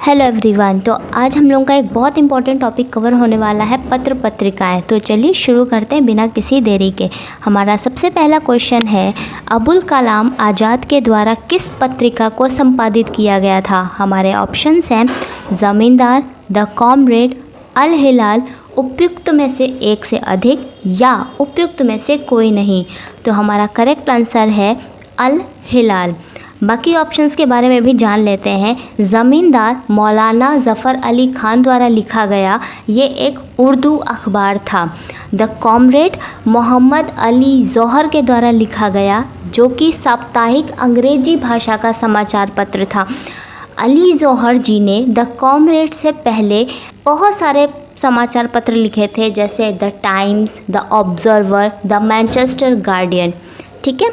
Hello everyone. तो आज हम लोगों का एक बहुत इंपॉर्टेंट टॉपिक कवर होने वाला है पत्र पत्रिकाएं। तो चलिए शुरू करते हैं बिना किसी देरी के। हमारा सबसे पहला क्वेश्चन है, अबुल कलाम आज़ाद के द्वारा किस पत्रिका को संपादित किया गया था। हमारे ऑप्शंस हैं ज़मींदार, द कॉमरेड, अल हिलाल, उपयुक्त में से एक से अधिक या उपयुक्त में से कोई नहीं। तो हमारा करेक्ट आंसर है अल हिलाल। बाकी ऑप्शंस के बारे में भी जान लेते हैं। ज़मींदार मौलाना ज़फ़र अली ख़ान द्वारा लिखा गया ये एक उर्दू अखबार था। द कॉमरेड मोहम्मद अली जौहर के द्वारा लिखा गया जो कि साप्ताहिक अंग्रेजी भाषा का समाचार पत्र था। अली जौहर जी ने द कॉमरेड से पहले बहुत सारे समाचार पत्र लिखे थे, जैसे the times, the observer, the Manchester guardian. ठीक है,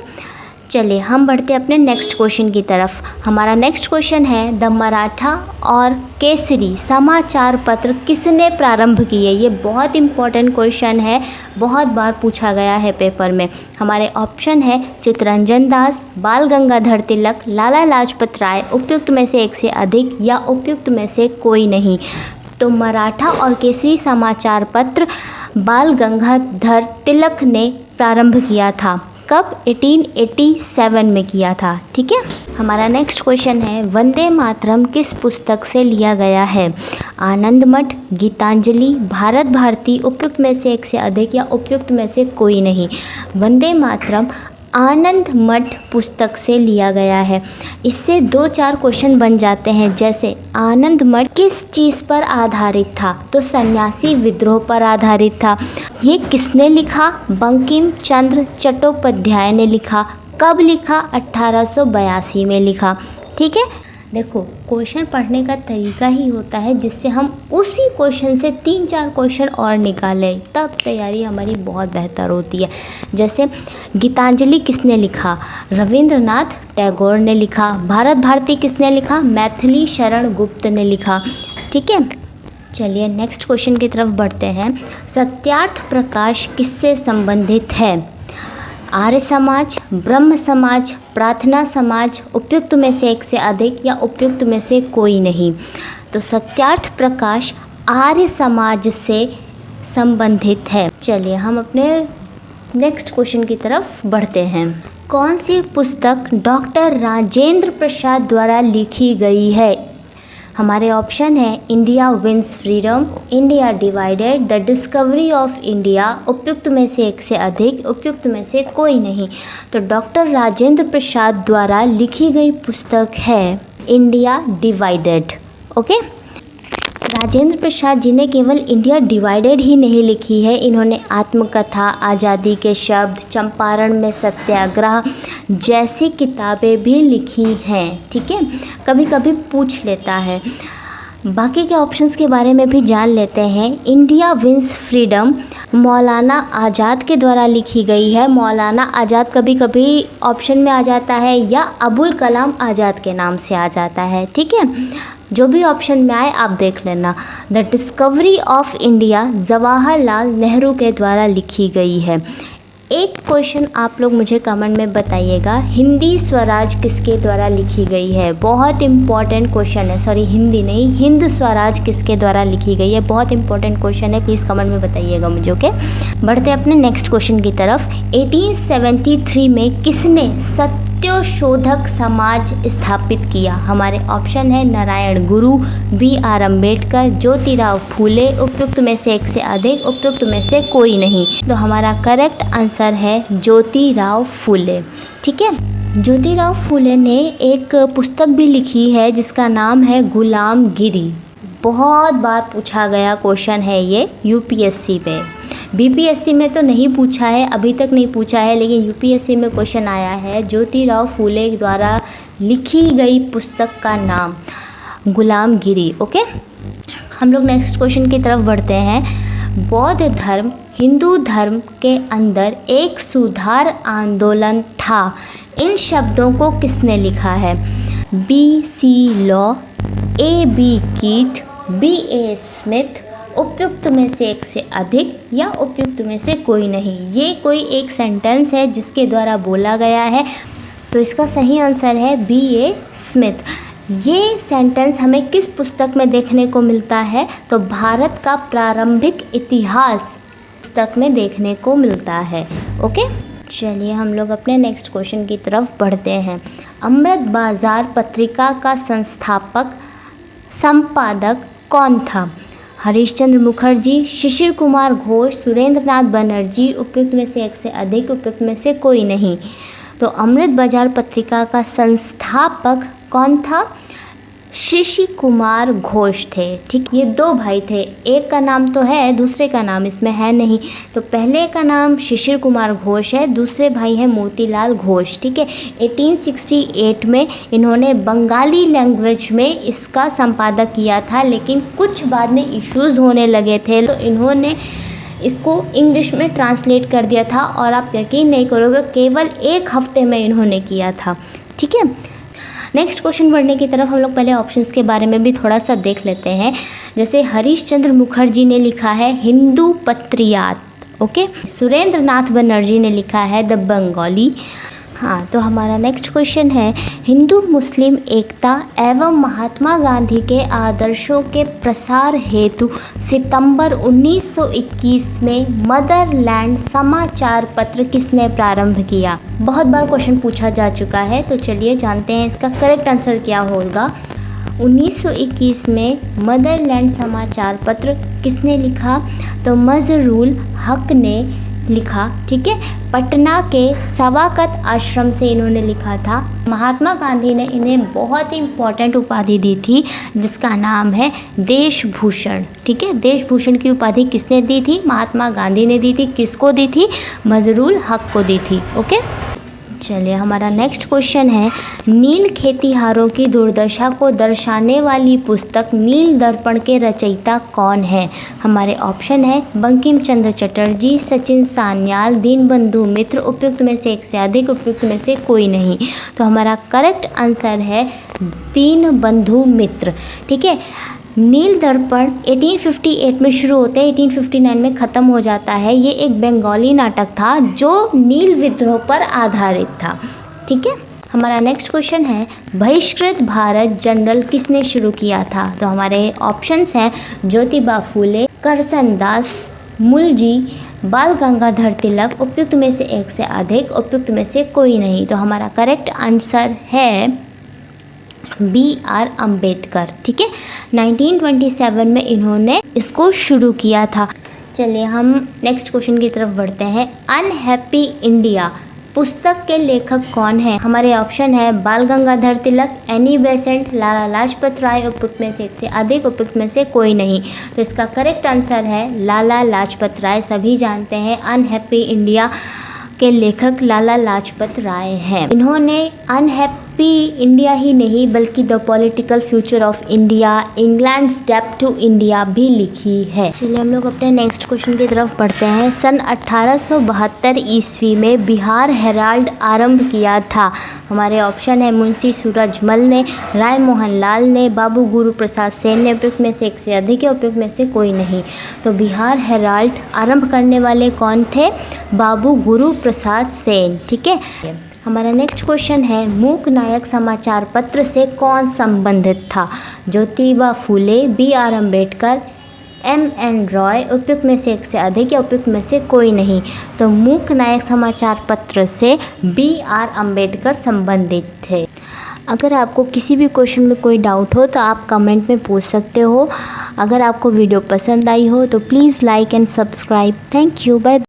चलिए हम बढ़ते हैं अपने नेक्स्ट क्वेश्चन की तरफ। हमारा नेक्स्ट क्वेश्चन है, द मराठा और केसरी समाचार पत्र किसने प्रारंभ किए। ये बहुत इंपॉर्टेंट क्वेश्चन है, बहुत बार पूछा गया है पेपर में। हमारे ऑप्शन है चित्तरंजन दास, बाल गंगाधर तिलक, लाला लाजपत राय, उपयुक्त में से एक से अधिक या उपयुक्त में से कोई नहीं। तो मराठा और केसरी समाचार पत्र बाल गंगाधर तिलक ने प्रारंभ किया था। कब? 1887 में किया था। ठीक है, हमारा नेक्स्ट क्वेश्चन है, वंदे मातरम किस पुस्तक से लिया गया है। आनंद मठ, गीतांजलि, भारत भारती, उपयुक्त में से एक से अधिक या उपयुक्त में से कोई नहीं। वंदे मातरम आनंद मठ पुस्तक से लिया गया है। इससे 2-4 क्वेश्चन बन जाते हैं, जैसे आनंद मठ किस चीज़ पर आधारित था। तो सन्यासी विद्रोह पर आधारित था। ये किसने लिखा? बंकिम चंद्र चट्टोपाध्याय ने लिखा। कब लिखा? 1882 में लिखा। ठीक है, देखो क्वेश्चन पढ़ने का तरीका ही होता है जिससे हम उसी क्वेश्चन से 3-4 क्वेश्चन और निकालें, तब तैयारी हमारी बहुत बेहतर होती है। जैसे गीतांजलि किसने लिखा? रविंद्रनाथ टैगोर ने लिखा। भारत भारती किसने लिखा? मैथिली शरण गुप्त ने लिखा। ठीक है, चलिए नेक्स्ट क्वेश्चन की तरफ बढ़ते हैं। सत्यार्थ प्रकाश किससे संबंधित है? आर्य समाज, ब्रह्म समाज, प्रार्थना समाज, उपयुक्त में से एक से अधिक या उपयुक्त में से कोई नहीं। तो सत्यार्थ प्रकाश आर्य समाज से संबंधित है। चलिए हम अपने नेक्स्ट क्वेश्चन की तरफ बढ़ते हैं। कौन सी पुस्तक डॉक्टर राजेंद्र प्रसाद द्वारा लिखी गई है? हमारे ऑप्शन है India wins freedom, India divided, the discovery of India, उपयुक्त में से एक से अधिक, उपयुक्त में से कोई नहीं। तो डॉक्टर राजेंद्र प्रसाद द्वारा लिखी गई पुस्तक है India divided. Okay, Rajendra Prasad ji ने केवल इंडिया डिवाइडेड ही नहीं लिखी है, इन्होंने आत्मकथा, आज़ादी के शब्द, चंपारण में सत्याग्रह जैसी किताबें भी लिखी हैं। ठीक है, कभी कभी पूछ लेता है। बाकी के ऑप्शंस के बारे में भी जान लेते हैं। इंडिया विंस फ्रीडम मौलाना आज़ाद के द्वारा लिखी गई है। मौलाना आज़ाद कभी कभी ऑप्शन में आ जाता है या अबुल कलाम आज़ाद के नाम से आ जाता है। ठीक है, जो भी ऑप्शन में आए आप देख लेना। The discovery of India Jawaharlal Nehru के द्वारा लिखी गई है। एक क्वेश्चन आप लोग मुझे कमेंट में बताइएगा, हिंदी स्वराज किसके द्वारा लिखी गई है? बहुत इंपॉर्टेंट क्वेश्चन है, सॉरी हिंदी नहीं, हिंद स्वराज किसके द्वारा लिखी गई है? बहुत इंपॉर्टेंट क्वेश्चन है, प्लीज़ कमेंट में बताइएगा मुझे। ओके, बढ़ते हैं अपने नेक्स्ट क्वेश्चन की तरफ। 1873 में किसने सत्यशोधक समाज स्थापित किया? हमारे ऑप्शन है नारायण गुरु, B.R. अम्बेडकर, ज्योतिराव फूले, उपयुक्त में से एक से अधिक, उपयुक्त में से कोई नहीं। तो हमारा करेक्ट आंसर है ज्योतिराव फूले। ठीक है, ज्योतिराव फूले ने एक पुस्तक भी लिखी है जिसका नाम है गुलामगिरी। बहुत बार पूछा गया क्वेश्चन है ये यूपीएससी में। बीपीएससी में तो नहीं पूछा है, अभी तक नहीं पूछा है, लेकिन यूपीएससी में क्वेश्चन आया है। ज्योतिराव फूले द्वारा लिखी गई पुस्तक का नाम गुलामगिरी। ओके, हम लोग नेक्स्ट क्वेश्चन की तरफ बढ़ते हैं। बौद्ध धर्म हिंदू धर्म के अंदर एक सुधार आंदोलन था। इन शब्दों को किसने लिखा है? B.C. Law, A.B. Keith, B.A. Smith, उपयुक्त में से एक से अधिक या उपयुक्त में से कोई नहीं। ये कोई एक सेंटेंस है जिसके द्वारा बोला गया है, तो इसका सही आंसर है B.A. स्मिथ। ये सेंटेंस हमें किस पुस्तक में देखने को मिलता है? तो भारत का प्रारंभिक इतिहास पुस्तक में देखने को मिलता है। ओके, चलिए हम लोग अपने नेक्स्ट क्वेश्चन की तरफ बढ़ते हैं। अमृत बाजार पत्रिका का संस्थापक संपादक कौन था? हरीशचंद्र मुखर्जी, शिशिर कुमार घोष, सुरेंद्र नाथ बनर्जी, उपयुक्त में से एक से अधिक, उपयुक्त में से कोई नहीं। तो अमृत बाजार पत्रिका का संस्थापक कौन था? शिशिर कुमार घोष थे। ठीक, ये दो भाई थे, एक का नाम तो है, दूसरे का नाम इसमें है नहीं। तो पहले का नाम शिशिर कुमार घोष है, दूसरे भाई हैं मोतीलाल घोष। ठीक है, 1868 में इन्होंने बंगाली लैंग्वेज में इसका संपादक किया था, लेकिन कुछ बाद में इश्यूज़ होने लगे थे तो इन्होंने इसको इंग्लिश में ट्रांसलेट कर दिया था, और आप यकीन नहीं करोगे केवल 1 हफ्ते में इन्होंने किया था। ठीक है, नेक्स्ट क्वेश्चन बढ़ने की तरफ हम लोग पहले ऑप्शंस के बारे में भी थोड़ा सा देख लेते हैं। जैसे हरीशचंद्र मुखर्जी ने लिखा है हिंदू पत्रियात। ओके, सुरेंद्र नाथ बनर्जी ने लिखा है द बंगाली। हाँ, तो हमारा नेक्स्ट क्वेश्चन है हिंदू मुस्लिम एकता एवं महात्मा गांधी के आदर्शों के प्रसार हेतु सितंबर 1921 में मदरलैंड समाचार पत्र किसने प्रारंभ किया? बहुत बार क्वेश्चन पूछा जा चुका है, तो चलिए जानते हैं इसका करेक्ट आंसर क्या होगा। 1921 में मदरलैंड समाचार पत्र किसने लिखा? तो मजरूल हक ने लिखा। ठीक है, पटना के सवाकत आश्रम से इन्होंने लिखा था। महात्मा गांधी ने इन्हें बहुत ही इम्पॉर्टेंट उपाधि दी थी जिसका नाम है देशभूषण। ठीक है, देशभूषण की उपाधि किसने दी थी? महात्मा गांधी ने दी थी। किसको दी थी? मजरूल हक को दी थी। ओके, चलिए हमारा नेक्स्ट क्वेश्चन है नील खेतिहारों की दुर्दशा को दर्शाने वाली पुस्तक नील दर्पण के रचयिता कौन है? हमारे ऑप्शन है बंकिम चंद्र चटर्जी, सचिन सान्याल, दीनबंधु मित्र, उपयुक्त में से एक से अधिक, उपयुक्त में से कोई नहीं। तो हमारा करेक्ट आंसर है दीनबंधु मित्र। ठीक है, नील दर्पण 1858 में शुरू होते हैं, 1859 में ख़त्म हो जाता है। ये एक बंगाली नाटक था जो नील विद्रोह पर आधारित था। ठीक है, हमारा नेक्स्ट क्वेश्चन है बहिष्कृत भारत जनरल किसने शुरू किया था? तो हमारे ऑप्शंस हैं ज्योतिबा फूले, करसनदास, मुलजी, बाल गंगाधर तिलक, उपयुक्त में से एक से अधिक, उपयुक्त में से कोई नहीं। तो हमारा करेक्ट आंसर है BR अम्बेडकर। ठीक है, 1927 में इन्होंने इसको शुरू किया था। चलिए हम नेक्स्ट क्वेश्चन की तरफ बढ़ते हैं। अनहैप्पी इंडिया पुस्तक के लेखक कौन है? हमारे ऑप्शन है बाल गंगाधर तिलक, एनी बेसेंट, लाला लाजपत राय, उपयुक्त में से एक से अधिक, उपयुक्त में से कोई नहीं। तो इसका करेक्ट आंसर है लाला लाजपत राय। सभी जानते हैं अनहैप्पी इंडिया के लेखक लाला लाजपत राय हैं। इन्होंने अनहैप्पी इंडिया ही नहीं बल्कि the political future of India, England's debt to India भी लिखी है। चलिए हम लोग अपने नेक्स्ट क्वेश्चन की तरफ बढ़ते हैं। सन 1872 ईस्वी में बिहार हेराल्ड आरंभ किया था। हमारे ऑप्शन है मुंशी सूरजमल ने, राय मोहन लाल ने, बाबू गुरु प्रसाद सेन ने, उपयुक्त में से एक से अधिक है, उपयुक्त में से कोई नहीं। तो बिहार हेराल्ड आरंभ करने वाले कौन थे? बाबू गुरु प्रसाद सेन। ठीक है, हमारा नेक्स्ट क्वेश्चन है मूक नायक समाचार पत्र से कौन संबंधित था? ज्योतिबा फूले, BR अम्बेडकर, MN रॉय, उपयुक्त में से एक से अधिक या उपयुक्त में से कोई नहीं। तो मूक नायक समाचार पत्र से BR अम्बेडकर संबंधित थे। अगर आपको किसी भी क्वेश्चन में कोई डाउट हो तो आप कमेंट में पूछ सकते हो। अगर आपको वीडियो पसंद आई हो तो please like and subscribe. Thank you, bye.